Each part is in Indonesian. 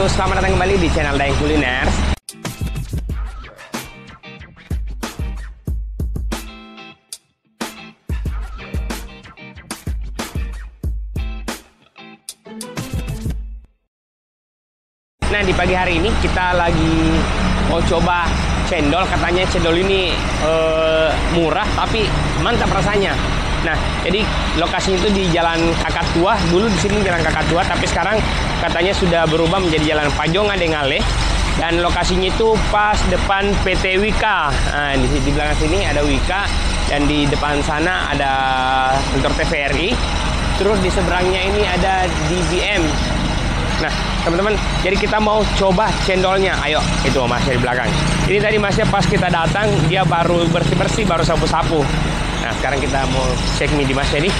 wabarakatuh. Selamat datang kembali di channel Daeng Kuliner. Nah, di pagi hari ini kita lagi mau coba cendol. Katanya cendol ini murah tapi mantap rasanya. Nah, jadi lokasinya itu di Jalan Kakak Tua. Dulu di sini Jalan Kakak Tua, tapi sekarang katanya sudah berubah menjadi Jalan Pajonga Dengale. Dan lokasinya itu pas depan PT Wika. Nah, di belakang sini ada Wika dan di depan sana ada kantor TVRI. Terus di seberangnya ini ada DBM. Nah, teman-teman, jadi kita mau coba cendolnya. Ayo, itu masnya di belakang. Ini tadi masnya pas kita datang, dia baru bersih-bersih, baru sapu-sapu. Nah, sekarang kita mau cek mie di masnya nih.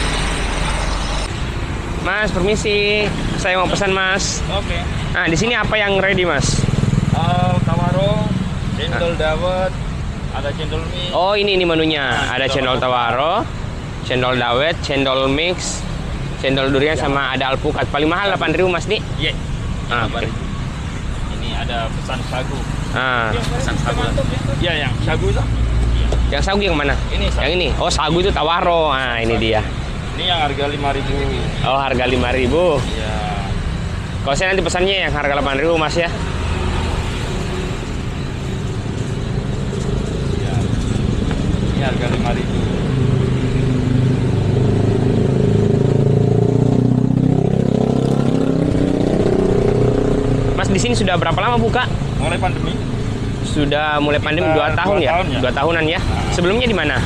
Mas, permisi. Saya mau pesan, Mas. Oke. Nah, di sini apa yang ready, Mas? Tawaro, cendol dawet, ada cendol mie. Oh, ini menunya. Ada cendol tawaro, cendol dawet, cendol mix, cendol durian, sama ada alpukat. Paling mahal 8.000, Mas, nih? Iya. Oke. Ini ada pesan sagu. Pesan sagu. Iya, yang sagu itu. Yang sagu yang mana? Ini sagu. Yang ini. Oh, sagu itu tawaro. Nah, ini dia. Ini yang harga 5.000. Oh, harga 5.000. Iya. Kalau saya nanti pesannya yang harga 8.000, Mas ya. Iya. Ini harga 5.000. Mas, di sini sudah berapa lama buka? Mulai pandemi. Sudah mulai pandemi 2 tahun ya? 2 tahunan ya. Sebelumnya di mana?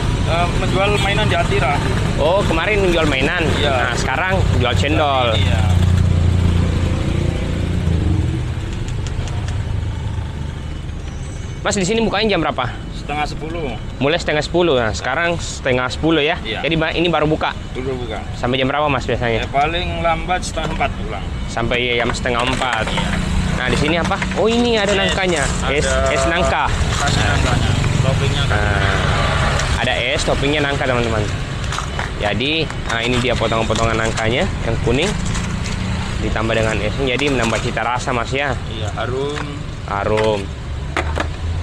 Menjual mainan di Atira. Oh, kemarin menjual mainan. Iya. Nah, sekarang jual cendol. Iya. Mas, di sini bukanya jam berapa? Setengah 10. Mulai setengah 10. Nah, sekarang setengah 10 ya. Iya. Jadi ini baru buka. Dulu bukan. Sampai jam berapa, Mas, biasanya? Ya, paling lambat setengah 4 pulang. Sampai jam setengah 4. Iya. Nah, di sini apa? Oh, ini ada nangkanya. Es nangka. Nangkanya. Toppingnya. Ada es, toppingnya nangka, teman-teman. Jadi, nah ini dia potongan-potongan nangkanya yang kuning. Ditambah dengan esnya, jadi menambah cita rasa, Mas ya. Iya, harum. Harum.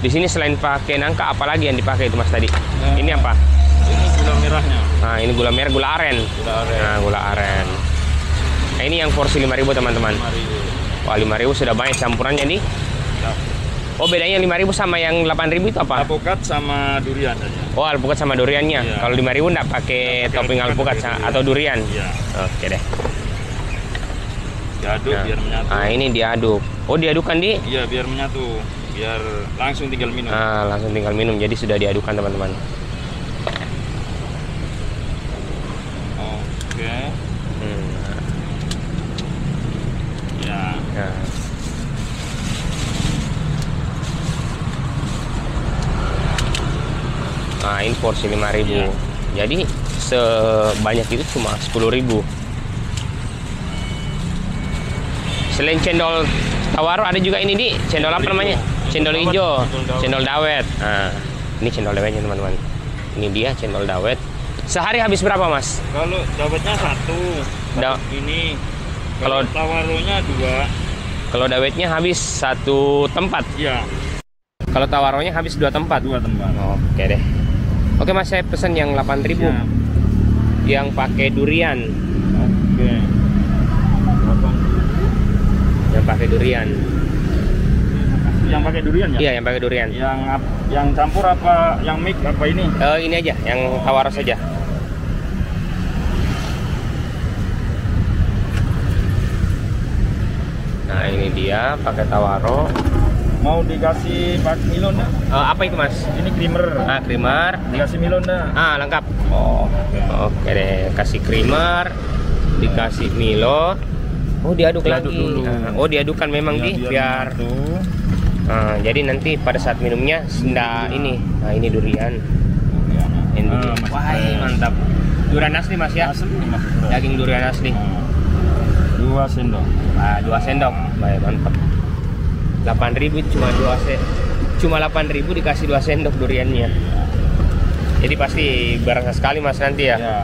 Di sini selain pakai nangka, apalagi yang dipakai itu, Mas, tadi? Ya. Ini apa? Ini gula merahnya. Nah, ini gula merah, gula aren. Gula aren. Nah, gula aren. Nah, ini yang porsi 5.000, teman-teman. 5.000. Wah, 5.000 sudah banyak campurannya nih. Ya. Oh, bedanya 5.000 sama yang 8.000 itu apa? Alpukat sama durian aja. Oh, alpukat sama duriannya. Iya. Kalau 5.000 enggak pakai topping alpukat atau durian. Iya. Oke deh. Diaduk Nah. biar menyatu. Nah, ini diaduk. Oh, diadukkan di? Iya, biar menyatu. Biar langsung tinggal minum. Nah, langsung tinggal minum. Jadi sudah diadukkan, teman-teman. Oke. Ya. Nah. Nah, ini porsi 5.000. Iya. Jadi sebanyak itu cuma 10.000. Selain cendol tawaro ada juga ini, di cendol apa namanya? Cendol hijau, cendol dawet. Nah, ini cendol dawetnya, teman-teman. Ini dia cendol dawet. Sehari habis berapa, Mas? Kalau dawetnya 1. Ini. Kalau tawaronya 2. Kalau dawetnya habis 1 tempat. Iya. Kalau tawaronya habis 2 tempat. 2 tempat. Oke deh. Oke, Mas, saya pesan yang 8.000. Ya. Yang pakai durian. Oke. Yang pakai durian. Yang pakai durian ya? Iya, yang pakai durian. Yang campur apa? Yang mix apa ini? Ini aja, yang tawaro saja. Nah, ini dia pakai tawaro. Mau dikasih pakai Milo enggak? Apa itu, Mas? Ini creamer. Ah, creamer. Dikasih Milo enggak? Ah, lengkap. Oh. Oke deh, kasih creamer, dikasih Milo. Oh, diaduk lagi. Dulu. Oh, diadukkan memang Ya, biar. Jadi nanti pada saat minumnya senda ini. Nah, ini durian. Ini durian. Wah, mantap. Durian asli, Mas ya? Asli, Mas. Daging durian asli. 2 sendok. 2 sendok. Baik, mantap. 8.000 cuma 2 sendok. Cuma 8.000 dikasih 2 sendok duriannya. Jadi pasti berasa sekali, Mas, nanti ya. Ya.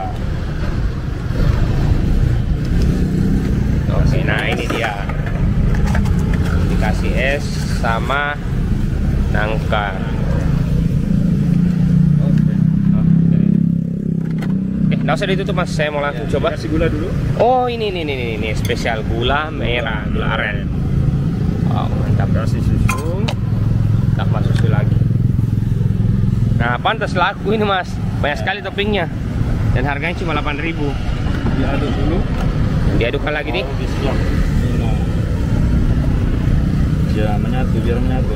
Oke, nah ini dia. dikasih es sama nangka. Nggak usah ditutup Mas, saya mau langsung coba. Kasih gula dulu. Oh ini spesial gula merah, gula aren. Oh mantap. Kasih susu. Tambah susu lagi. Nah pantas laku ini Mas, banyak sekali toppingnya. Dan harganya cuma 8.000. Diaduk dulu. Diadukkan lagi nih. Siap. Ya menyatu, biar menyatu.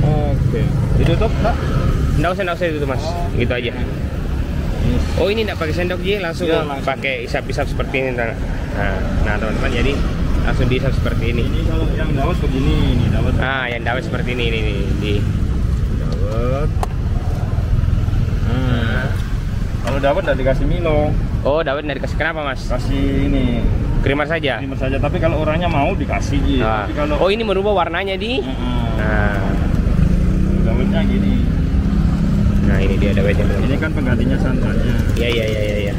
Oke. Ditutup Pak? Nggak usah ditutup Mas, gitu aja. Oh ini nggak pakai sendok Ji, langsung, Ya, langsung. pakai isap-isap seperti ini. Nah teman-teman, jadi langsung diisap seperti ini. Ini kalau yang dawet begini, ini dawet. Ah yang dawet seperti ini di. Dawet. Kalau dawet udah dikasih Milo, Oh dawet nggak dikasih, kenapa Mas? kasih ini Creamer saja. creamer saja. Tapi kalau orangnya mau dikasih Ji. Ah. Tapi kalau Oh ini merubah warnanya di. Nah, dawetnya gini. nah ini dia dawetnya. Ini kan penggantinya santannya. Iya.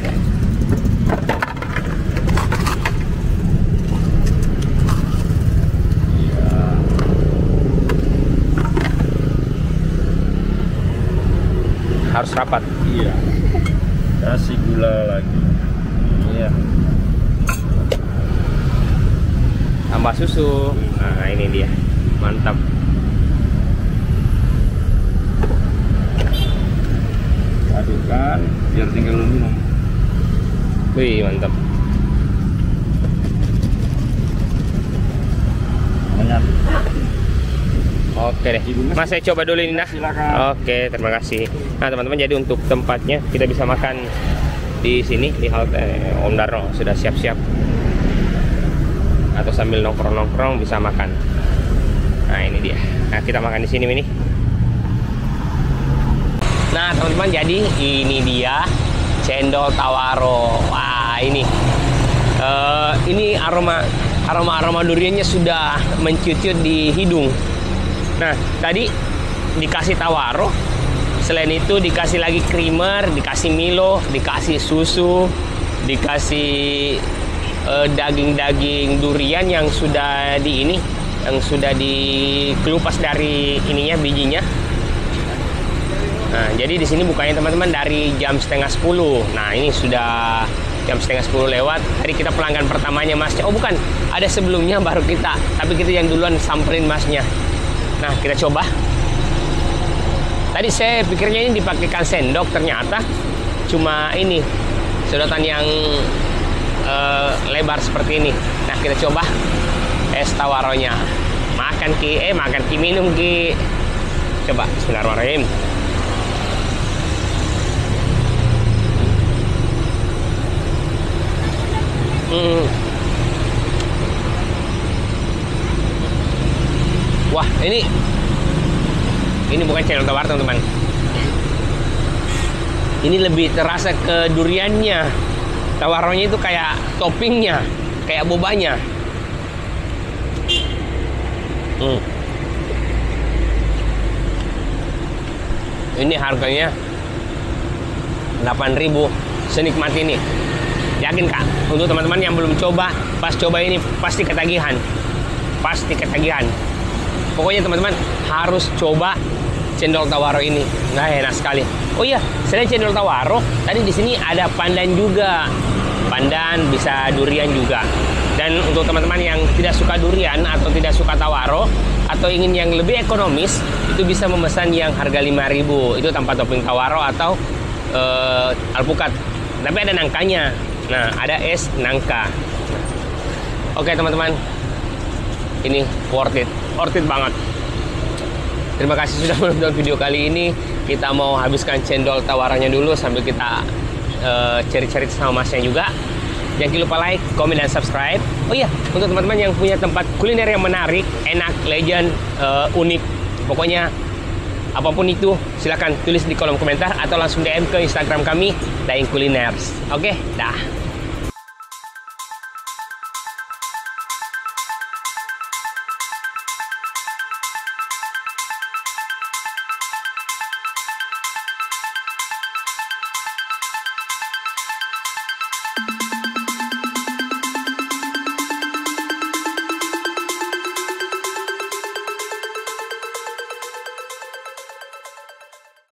Harus rapat. Iya. Kasih gula lagi. Iya. Tambah susu. Nah ini dia, mantap. Adukkan biar tinggal minum. Wih mantap. Menyatu. Oke deh, Mas saya coba dulu ini nah. Silakan. Oke, terima kasih. Nah teman-teman, jadi untuk tempatnya kita bisa makan di sini di halte Om Darno, sudah siap-siap. Atau sambil nongkrong-nongkrong bisa makan. Nah ini dia. Nah kita makan di sini ini. Nah teman-teman, jadi ini dia cendol tawaro. Wah ini aroma duriannya sudah mencucut di hidung. Nah tadi dikasih tawaro, selain itu dikasih lagi creamer, dikasih Milo, dikasih susu, dikasih daging-daging durian yang sudah dikelupas dari ininya, bijinya. Nah, jadi di sini bukanya teman-teman dari jam 9:30. Nah, ini sudah jam 9:30 lewat. Tadi kita pelanggan pertamanya Masnya. Oh, bukan, ada sebelumnya baru kita. Tapi kita yang duluan samperin Masnya. Nah, kita coba. Tadi saya pikirnya ini dipakaikan sendok, ternyata cuma ini sedotan yang lebar seperti ini. Nah, kita coba es tawaronya. Makan Ki, minum Ki. Coba, bismillahirrahmanirrahim. Wah, ini bukan cendol tawar teman-teman. Ini lebih terasa ke duriannya. Tawaronya itu kayak toppingnya, kayak bobanya. Ini harganya 8.000, senikmat ini. Yakin Kak, untuk teman-teman yang belum coba, pas coba ini pasti ketagihan. Pokoknya teman-teman harus coba cendol tawaro ini. Nah, enak sekali. Oh iya, selain cendol tawaro, tadi di sini ada pandan juga. Pandan, bisa durian juga. Dan untuk teman-teman yang tidak suka durian atau tidak suka tawaro atau ingin yang lebih ekonomis, itu bisa memesan yang harga 5.000. Itu tanpa topping tawaro atau alpukat. Tapi ada nangkanya. Nah, ada es nangka. Oke teman-teman, ini worth it banget. Terima kasih sudah menonton video kali ini. Kita mau habiskan cendol tawarannya dulu sambil kita cari-cari sama Masnya juga. Jangan lupa like, komen, dan subscribe. Oh iya, untuk teman-teman yang punya tempat kuliner yang menarik, enak, legend, unik, pokoknya apapun itu, silakan tulis di kolom komentar atau langsung DM ke Instagram kami, Daeng Kuliners. Oke, dah.